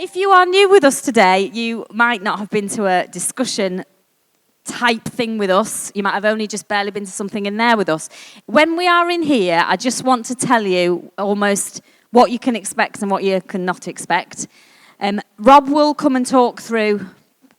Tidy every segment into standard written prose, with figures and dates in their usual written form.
If you are new with us today, you might not have been to a discussion type thing with us. You might have only just barely been to something in there with us. When we are in here, I just want to tell you almost what you can expect and what you cannot expect. Rob will come and talk through,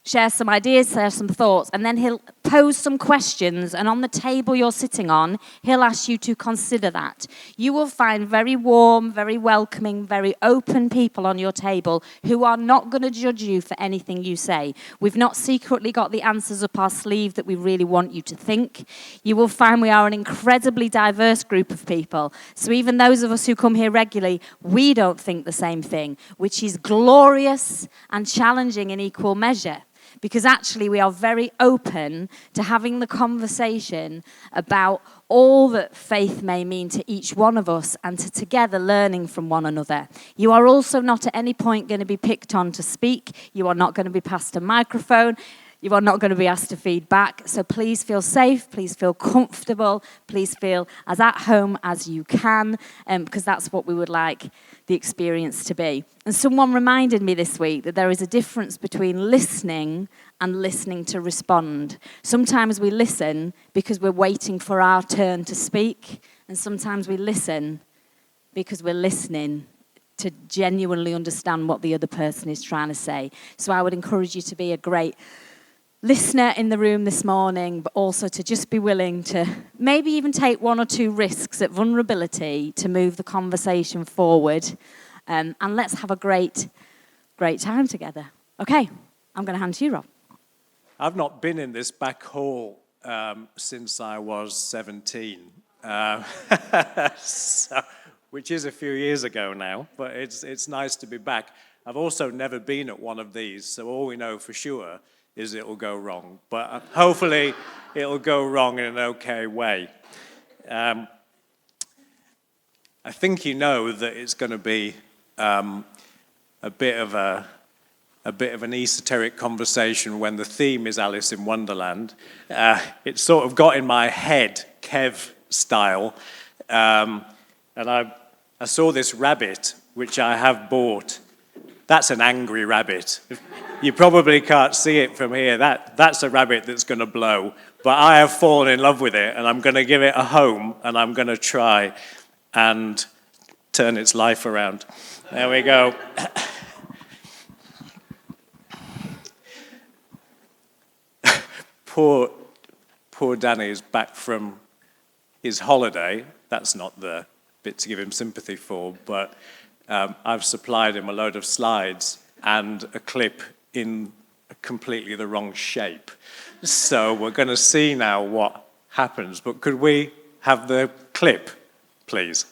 share some ideas, share some thoughts, and then he'll pose some questions, and on the table you're sitting on, he'll ask you to consider that. You will find very warm, very welcoming, very open people on your table who are not going to judge you for anything you say. We've not secretly got the answers up our sleeve that we really want you to think. You will find we are an incredibly diverse group of people. So even those of us who come here regularly, we don't think the same thing, which is glorious and challenging in equal measure. Because actually we are very open to having the conversation about all that faith may mean to each one of us and to together learning from one another. You are also not at any point going to be picked on to speak. You are not going to be passed a microphone. You are not going to be asked to feed back. So please feel safe. Please feel comfortable. Please feel as at home as you can, because that's what we would like the experience to be. And someone reminded me this week that there is a difference between listening and listening to respond. Sometimes we listen because we're waiting for our turn to speak, and sometimes we listen because we're listening to genuinely understand what the other person is trying to say. So I would encourage you to be a great listener in the room this morning, but also to just be willing to maybe even take one or two risks at vulnerability to move the conversation forward. And let's have a great time together. Okay, I'm going to hand to you, Rob. I've not been in this back hall since I was 17, which is a few years ago now, but it's nice to be back. I've also never been at one of these, so all we know for sure is it'll go wrong. But hopefully it'll go wrong in an okay way. I think you know that it's going to be a bit of an esoteric conversation when the theme is Alice in Wonderland. It sort of got in my head, Kev style, and I saw this rabbit, which I have bought. That's an angry rabbit. You probably can't see it from here. That's a rabbit that's going to blow. But I have fallen in love with it, and I'm going to give it a home, and I'm going to try and turn its life around. There we go. Poor Danny is back from his holiday. That's not the bit to give him sympathy for, but I've supplied him a load of slides and a clip in completely the wrong shape. So we're going to see now what happens. But could we have the clip, please?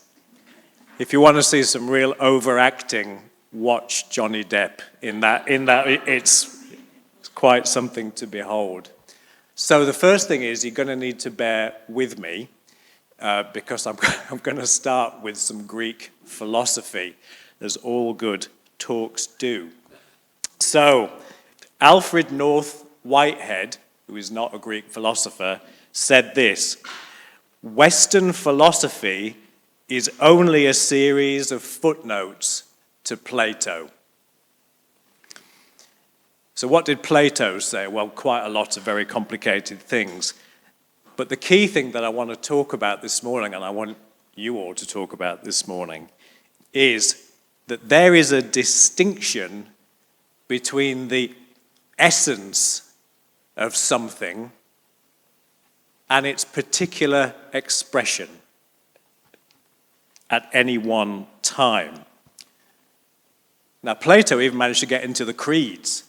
If you want to see some real overacting, watch Johnny Depp in that. It's quite something to behold. So the first thing is you're going to need to bear with me because I'm going to start with some Greek philosophy, as all good talks do. So, Alfred North Whitehead, who is not a Greek philosopher, said this: Western philosophy is only a series of footnotes to Plato. So what did Plato say? Well, quite a lot of very complicated things. But the key thing that I want to talk about this morning, and I want you all to talk about this morning, is that there is a distinction between the essence of something and its particular expression at any one time. Now, Plato even managed to get into the creeds.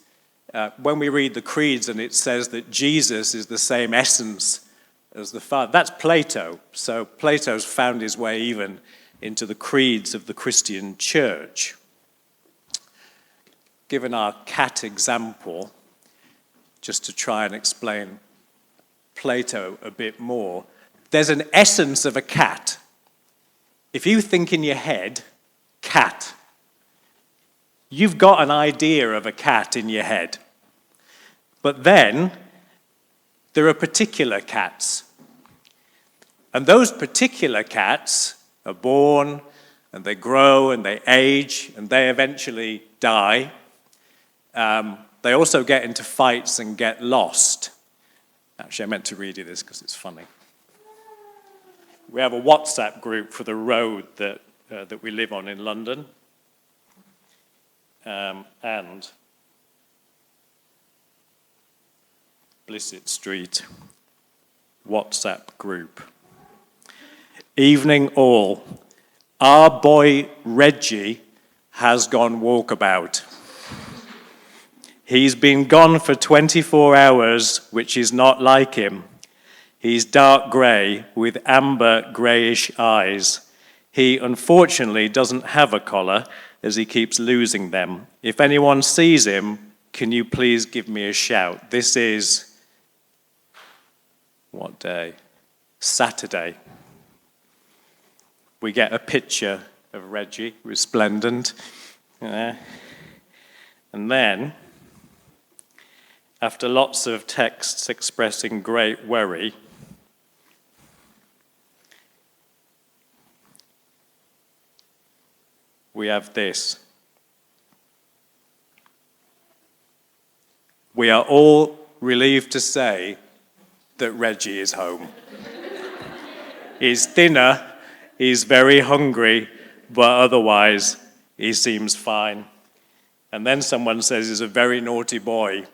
When we read the creeds and it says that Jesus is the same essence as the Father, that's Plato. So Plato's found his way even into the creeds of the Christian church. Given our cat example, just to try and explain Plato a bit more, there's an essence of a cat. If you think in your head, cat, you've got an idea of a cat in your head. But then there are particular cats. And those particular cats are born, and they grow, and they age, and they eventually die. They also get into fights and get lost. Actually, I meant to read you this because it's funny. We have a WhatsApp group for the road that we live on in London. And Blissett Street WhatsApp group. Evening all. Our boy Reggie has gone walkabout. He's been gone for 24 hours, which is not like him. He's dark grey with amber greyish eyes. He unfortunately doesn't have a collar as he keeps losing them. If anyone sees him, can you please give me a shout? This is, what day? Saturday. We get a picture of Reggie, resplendent. And then, after lots of texts expressing great worry, we have this. We are all relieved to say that Reggie is home. He's thinner, he's very hungry, but otherwise he seems fine. And then someone says he's a very naughty boy,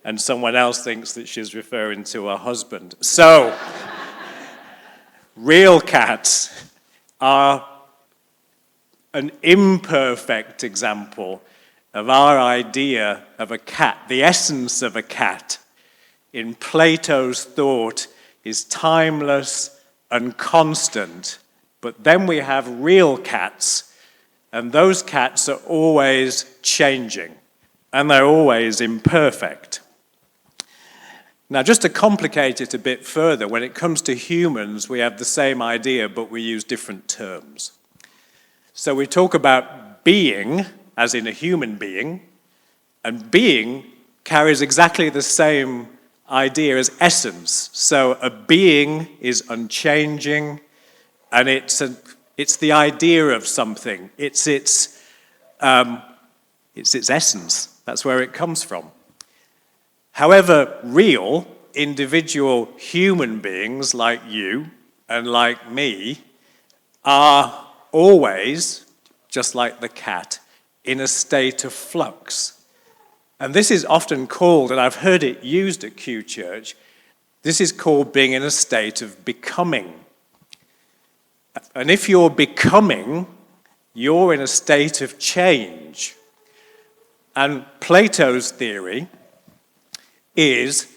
and someone else thinks that she's referring to her husband. So, real cats are an imperfect example of our idea of a cat. The essence of a cat in Plato's thought is timeless and constant. But then we have real cats, and those cats are always changing, and they're always imperfect. Now, just to complicate it a bit further, when it comes to humans, we have the same idea, but we use different terms. So we talk about being, as in a human being, and being carries exactly the same idea as essence. So a being is unchanging, and it's the idea of something. It's its essence. That's where it comes from. However, real, individual human beings like you and like me are always, just like the cat, in a state of flux. And this is often called, and I've heard it used at QChurch, this is called being in a state of becoming. And if you're becoming, you're in a state of change. And Plato's theory is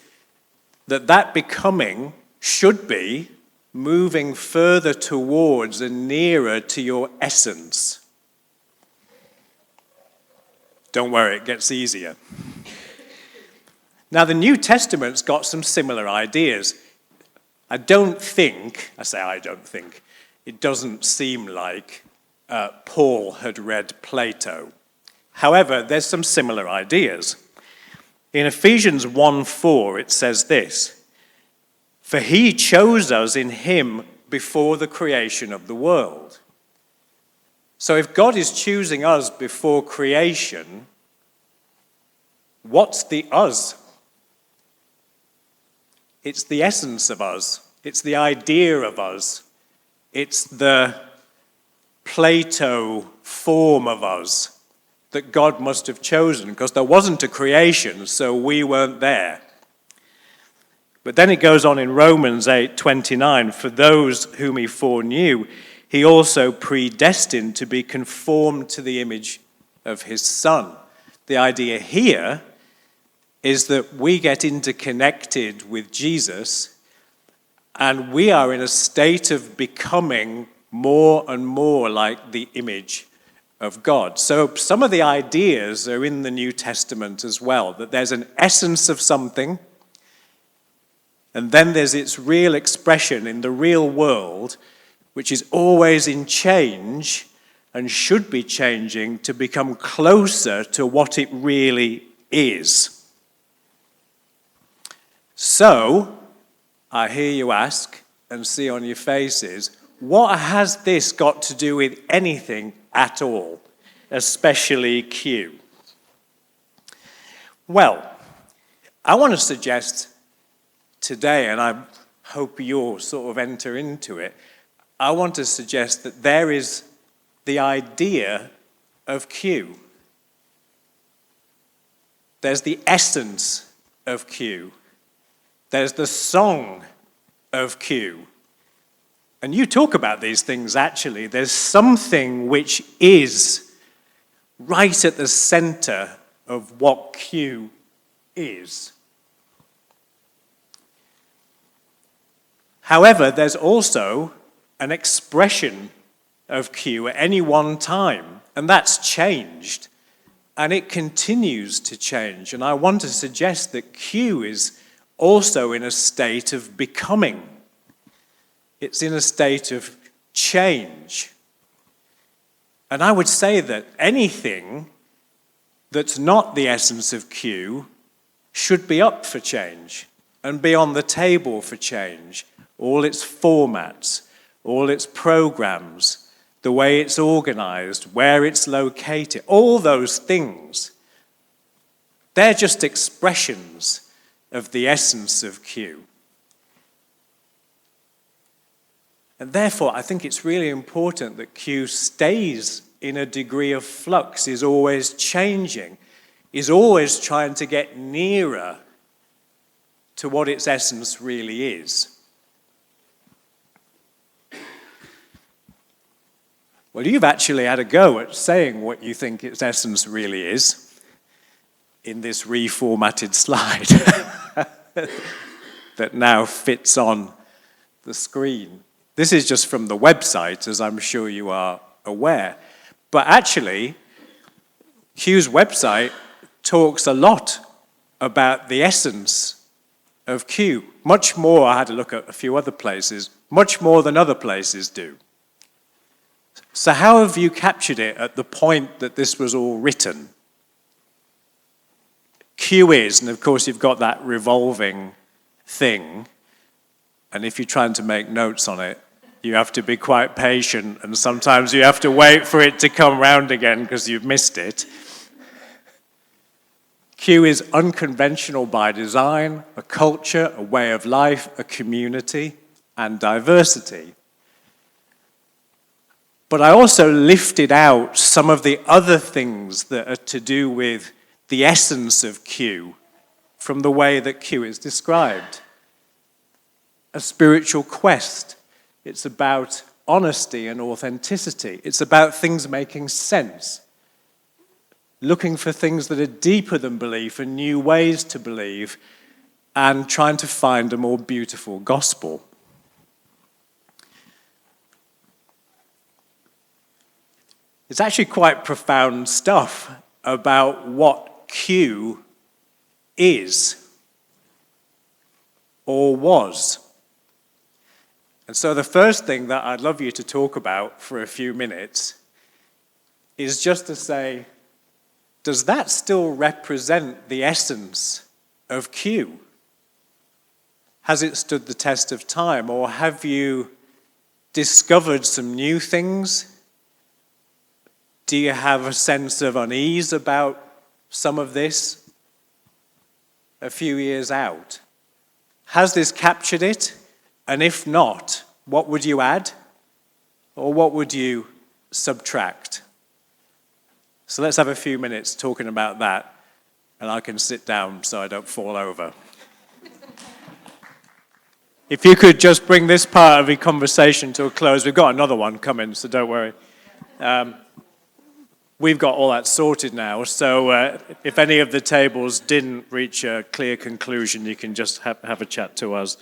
that becoming should be moving further towards and nearer to your essence. Don't worry, it gets easier. Now, the New Testament's got some similar ideas. I don't think, it doesn't seem like Paul had read Plato. However, there's some similar ideas. In Ephesians 1:4, it says this, "For he chose us in him before the creation of the world." So if God is choosing us before creation, what's the us? It's the essence of us. It's the idea of us. It's the Plato form of us that God must have chosen, because there wasn't a creation, so we weren't there. But then it goes on in Romans 8:29, "For those whom he foreknew, he also predestined to be conformed to the image of his Son." The idea here is that we get interconnected with Jesus, and we are in a state of becoming more and more like the image of God. So some of the ideas are in the New Testament as well, that there's an essence of something, and then there's its real expression in the real world, which is always in change and should be changing to become closer to what it really is. So, I hear you ask and see on your faces, what has this got to do with anything at all, especially Q? Well, I want to suggest today, and I hope you'll sort of enter into it, I want to suggest that there is the idea of Q. There's the essence of Q. There's the song of Q. And you talk about these things, actually. There's something which is right at the center of what Q is. However, there's also an expression of Q at any one time, and that's changed, and it continues to change. And I want to suggest that Q is also in a state of becoming. It's in a state of change. And I would say that anything that's not the essence of Q should be up for change and be on the table for change. All its formats, all its programs, the way it's organized, where it's located, all those things, they're just expressions of the essence of Q. And therefore, I think it's really important that Q stays in a degree of flux, is always changing, is always trying to get nearer to what its essence really is. Well, you've actually had a go at saying what you think its essence really is in this reformatted slide that now fits on the screen. This is just from the website, as I'm sure you are aware. But actually, Q's website talks a lot about the essence of Q. Much more, I had to look at a few other places, much more than other places do. So how have you captured it at the point that this was all written? Q is, and of course you've got that revolving thing, and if you're trying to make notes on it, you have to be quite patient, and sometimes you have to wait for it to come round again because you've missed it. Q is unconventional by design, a culture, a way of life, a community, and diversity. But I also lifted out some of the other things that are to do with the essence of Q from the way that Q is described. A spiritual quest. It's about honesty and authenticity. It's about things making sense. Looking for things that are deeper than belief and new ways to believe, and trying to find a more beautiful gospel. It's actually quite profound stuff about what Q is or was. And so the first thing that I'd love you to talk about for a few minutes is just to say, does that still represent the essence of Q? Has it stood the test of time, or have you discovered some new things? Do you have a sense of unease about some of this a few years out? Has this captured it? And if not, what would you add? Or what would you subtract? So let's have a few minutes talking about that, and I can sit down so I don't fall over. If you could just bring this part of the conversation to a close. We've got another one coming, so don't worry. We've got all that sorted now, so if any of the tables didn't reach a clear conclusion, you can just have a chat to us.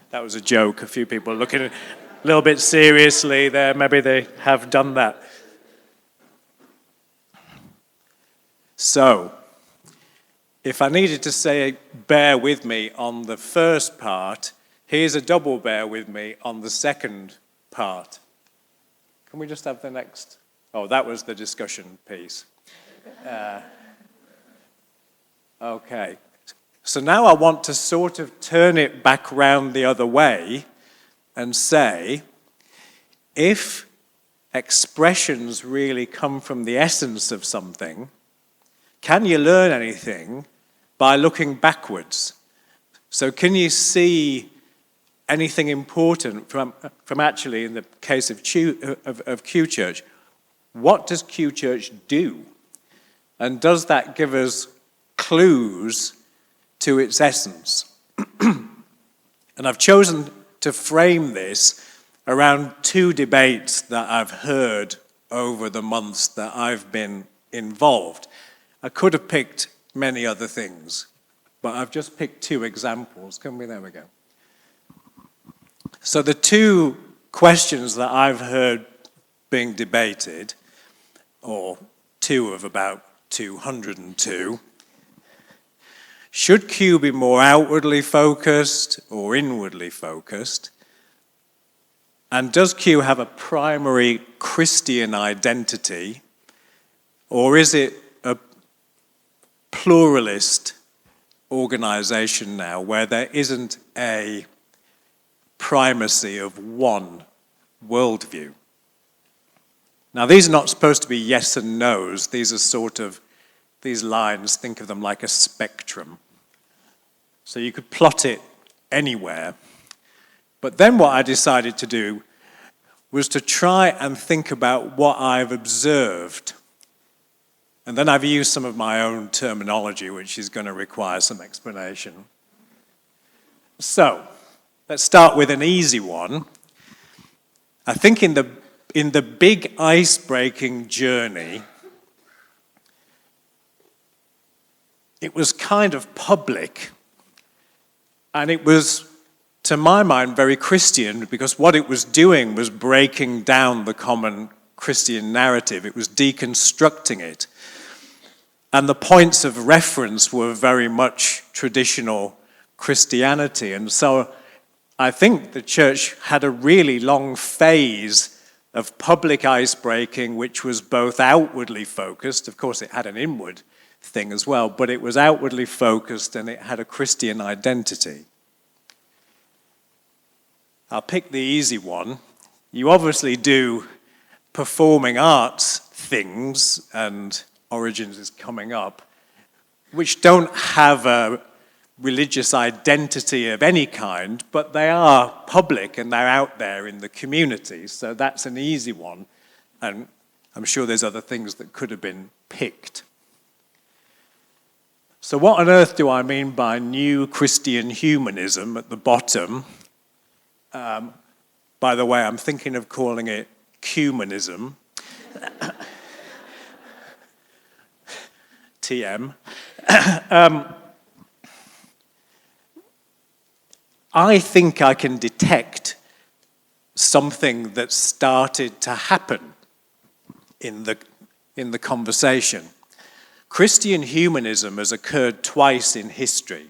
That was a joke. A few people are looking a little bit seriously there. Maybe they have done that. So, if I needed to say bear with me on the first part, here's a double bear with me on the second part. Can we just have the next? Oh, that was the discussion piece. Okay. So now I want to sort of turn it back round the other way and say, if expressions really come from the essence of something, can you learn anything by looking backwards? So can you see anything important from actually, in the case of QChurch, what does QChurch do? And does that give us clues to its essence? And I've chosen to frame this around two debates that I've heard over the months that I've been involved. I could have picked many other things, but I've just picked two examples. There we go. So the two questions that I've heard being debated, or two of about 202, should Q be more outwardly focused or inwardly focused? And does Q have a primary Christian identity, or is it a pluralist organization now where there isn't a primacy of one worldview? Now, these are not supposed to be yes and no's. These are these lines, think of them like a spectrum. So you could plot it anywhere. But then what I decided to do was to try and think about what I've observed. And then I've used some of my own terminology, which is going to require some explanation. So, let's start with an easy one. I think in the big ice-breaking journey, it was kind of public. And it was, to my mind, very Christian, because what it was doing was breaking down the common Christian narrative. It was deconstructing it. And the points of reference were very much traditional Christianity. And so I think the church had a really long phase of public ice-breaking, which was both outwardly focused. Of course, it had an inward thing as well, but it was outwardly focused and it had a Christian identity. I'll pick the easy one. You obviously do performing arts things, and Origins is coming up, which don't have a religious identity of any kind, but they are public and they're out there in the community. So that's an easy one. And I'm sure there's other things that could have been picked. So what on earth do I mean by new Christian humanism at the bottom? By the way, I'm thinking of calling it Cumanism. TM. I think I can detect something that started to happen in the conversation. Christian humanism has occurred twice in history.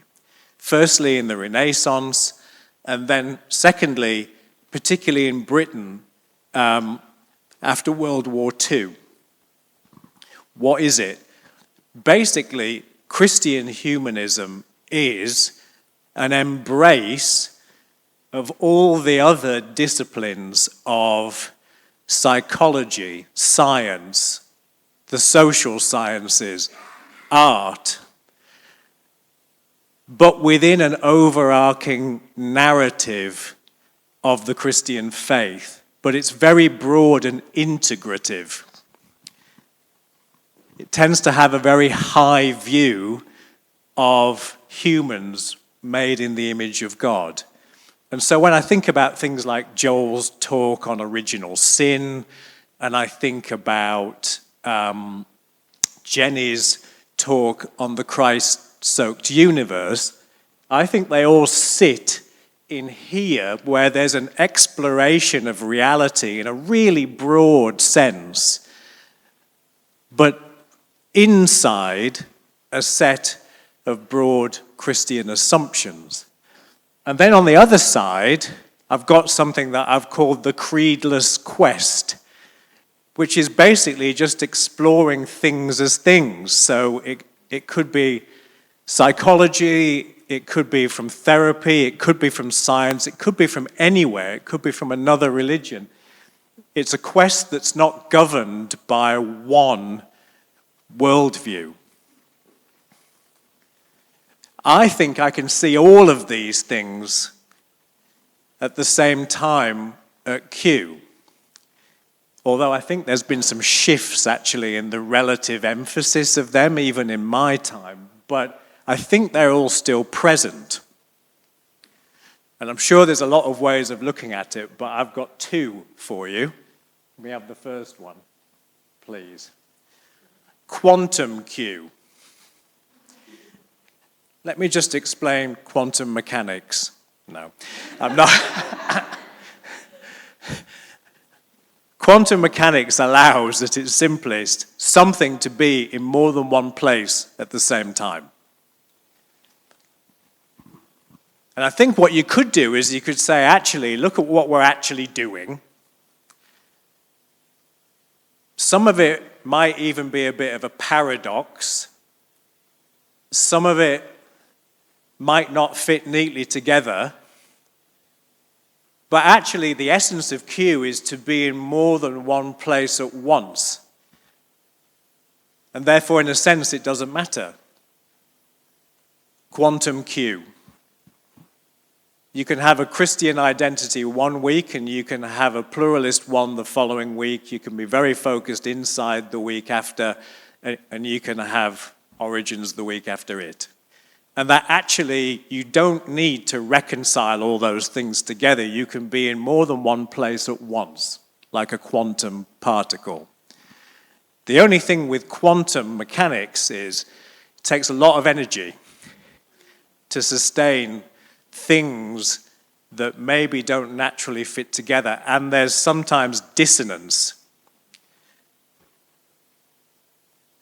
Firstly, in the Renaissance, and then secondly, particularly in Britain, after World War II. What is it? Basically, Christian humanism is an embrace of all the other disciplines of psychology, science, the social sciences, art, but within an overarching narrative of the Christian faith. But it's very broad and integrative. It tends to have a very high view of humans made in the image of God. And so when I think about things like Joel's talk on original sin, and I think about Jenny's talk on the Christ-soaked universe, I think they all sit in here where there's an exploration of reality in a really broad sense, but inside a set of broad Christian assumptions. And then on the other side, I've got something that I've called the creedless quest, which is basically just exploring things as things. So it could be psychology, it could be from therapy, it could be from science, it could be from anywhere, it could be from another religion. It's a quest that's not governed by one worldview. I think I can see all of these things at the same time at Q. Although I think there's been some shifts actually in the relative emphasis of them, even in my time, but I think they're all still present. And I'm sure there's a lot of ways of looking at it, but I've got two for you. Can we have the first one, please? Quantum Q. Let me just explain quantum mechanics. No, I'm not. Quantum mechanics allows, at its simplest, something to be in more than one place at the same time. And I think what you could do is you could say, actually, look at what we're actually doing. Some of it might even be a bit of a paradox. Some of it might not fit neatly together. But actually, the essence of Q is to be in more than one place at once. And therefore, in a sense, it doesn't matter. Quantum Q. You can have a Christian identity one week, and you can have a pluralist one the following week. You can be very focused inside the week after, and you can have origins the week after it. And that actually, you don't need to reconcile all those things together. You can be in more than one place at once, like a quantum particle. The only thing with quantum mechanics is it takes a lot of energy to sustain things that maybe don't naturally fit together, and there's sometimes dissonance.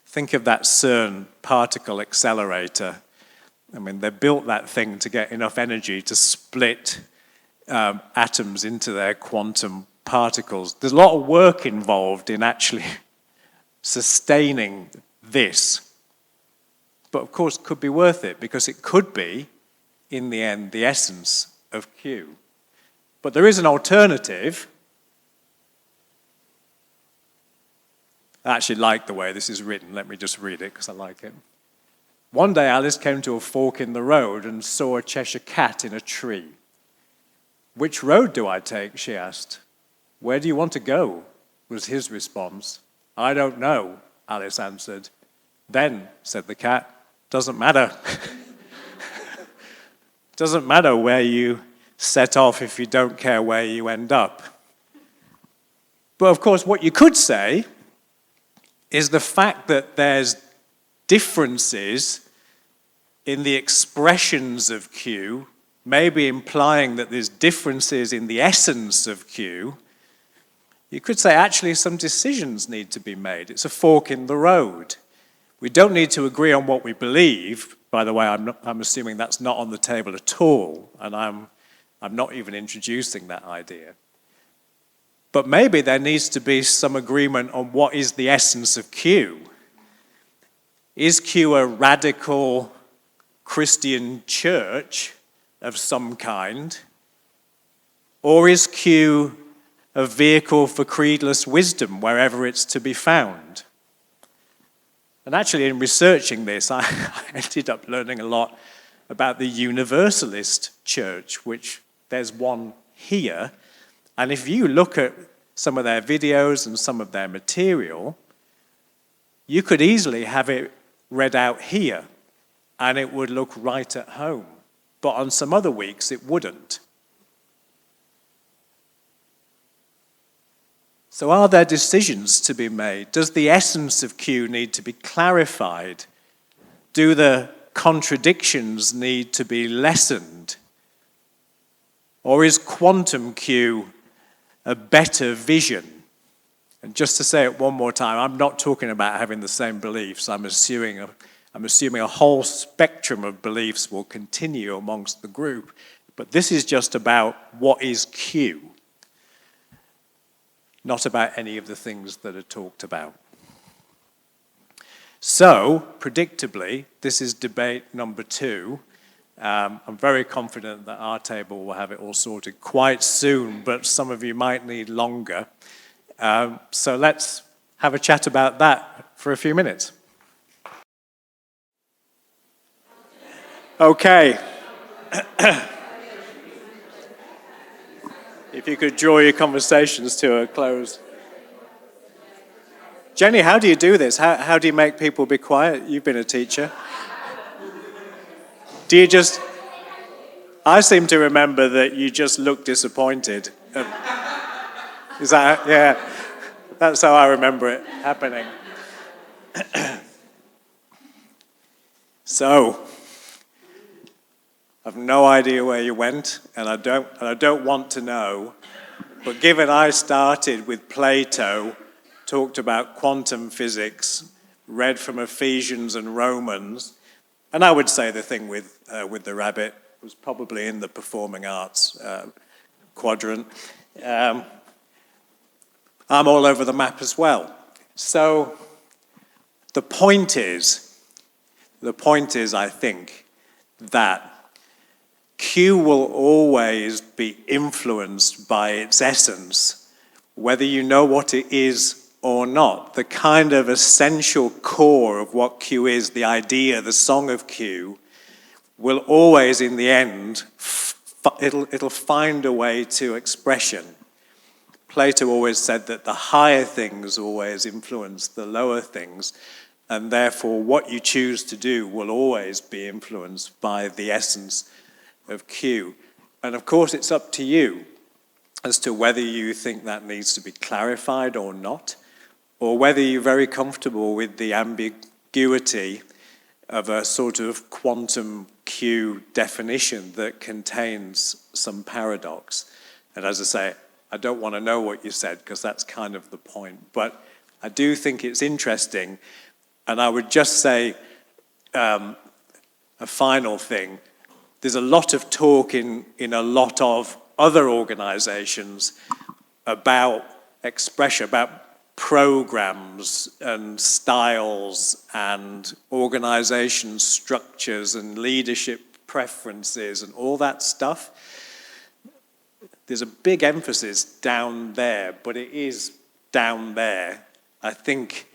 Think of that CERN particle accelerator. I mean, they built that thing to get enough energy to split atoms into their quantum particles. There's a lot of work involved in actually sustaining this. But of course, it could be worth it, because it could be, in the end, the essence of Q. But there is an alternative. I actually like the way this is written. Let me just read it, because I like it. One day, Alice came to a fork in the road and saw a Cheshire cat in a tree. "Which road do I take?" she asked. "Where do you want to go?" was his response. "I don't know," Alice answered. "Then," said the cat, "doesn't matter." Doesn't matter where you set off if you don't care where you end up. But of course, what you could say is the fact that there's differences in the expressions of Q, maybe implying that there's differences in the essence of Q. You could say actually some decisions need to be made. It's a fork in the road. We don't need to agree on what we believe. By the way, I'm assuming that's not on the table at all, and I'm not even introducing that idea. But maybe there needs to be some agreement on what is the essence of Q. Is Q a radical Christian church of some kind? Or is Q a vehicle for creedless wisdom wherever it's to be found? And actually, in researching this, I ended up learning a lot about the Universalist church, which there's one here. And if you look at some of their videos and some of their material, you could easily have it read out here, and it would look right at home. But on some other weeks, it wouldn't. So are there decisions to be made? Does the essence of Q need to be clarified? Do the contradictions need to be lessened? Or is quantum Q a better vision? And just to say it one more time, I'm not talking about having the same beliefs. I'm assuming a whole spectrum of beliefs will continue amongst the group. But this is just about what is Q, not about any of the things that are talked about. So, predictably, this is debate number 2. I'm very confident that our table will have it all sorted quite soon, but some of you might need longer. So let's have a chat about that for a few minutes. Okay. If you could draw your conversations to a close. Jenny, how do you do this? How do you make people be quiet? You've been a teacher. Do you just... I seem to remember that you just look disappointed. Is that... Yeah. That's how I remember it happening. So, I've no idea where you went, and I don't want to know. But given I started with Plato, talked about quantum physics, read from Ephesians and Romans, and I would say the thing with the rabbit was probably in the performing arts quadrant. I'm all over the map as well. So the point is, I think, that Q will always be influenced by its essence, whether you know what it is or not. The kind of essential core of what Q is, the idea, the song of Q, will always, in the end, it'll find a way to expression. Plato always said that the higher things always influence the lower things, and therefore what you choose to do will always be influenced by the essence of Q. And of course, it's up to you as to whether you think that needs to be clarified or not, or whether you're very comfortable with the ambiguity of a sort of quantum Q definition that contains some paradox. And as I say, I don't want to know what you said, because that's kind of the point. But I do think it's interesting, and I would just say a final thing. There's a lot of talk in a lot of other organizations about expression, about programs and styles and organization structures and leadership preferences and all that stuff. There's a big emphasis down there, but it is down there. I think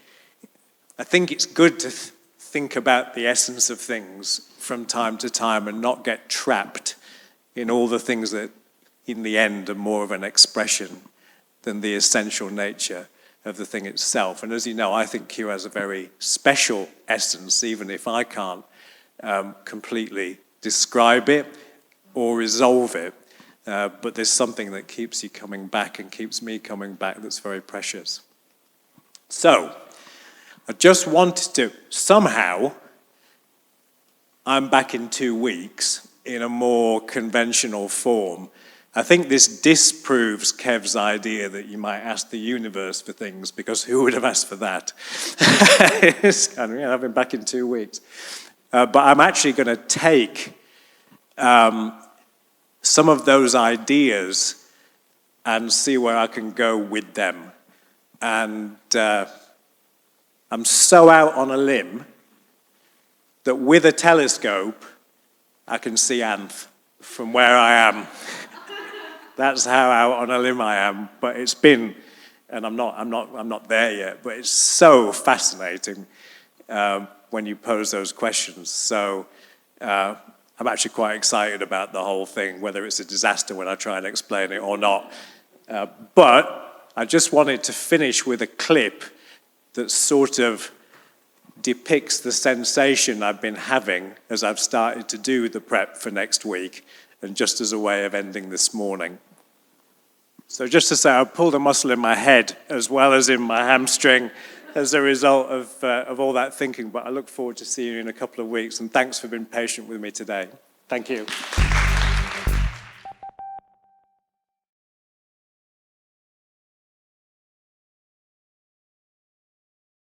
it's good to think about the essence of things from time to time and not get trapped in all the things that in the end are more of an expression than the essential nature of the thing itself. And as you know, I think Q has a very special essence, even if I can't completely describe it or resolve it. But there's something that keeps you coming back and keeps me coming back that's very precious. So, I just wanted to, somehow, I'm back in 2 weeks in a more conventional form. I think this disproves Kev's idea that you might ask the universe for things, because who would have asked for that? It's kind of, I've been back in 2 weeks. But I'm actually going to take some of those ideas and see where I can go with them. And I'm so out on a limb that with a telescope, I can see Anth from where I am. That's how out on a limb I am. But it's been, and I'm not there yet, but it's so fascinating when you pose those questions. So I'm actually quite excited about the whole thing, whether it's a disaster when I try and explain it or not. But I just wanted to finish with a clip that sort of depicts the sensation I've been having as I've started to do the prep for next week, and just as a way of ending this morning. So just to say, I pulled a muscle in my head as well as in my hamstring as a result of all that thinking, but I look forward to seeing you in a couple of weeks, and thanks for being patient with me today. Thank you.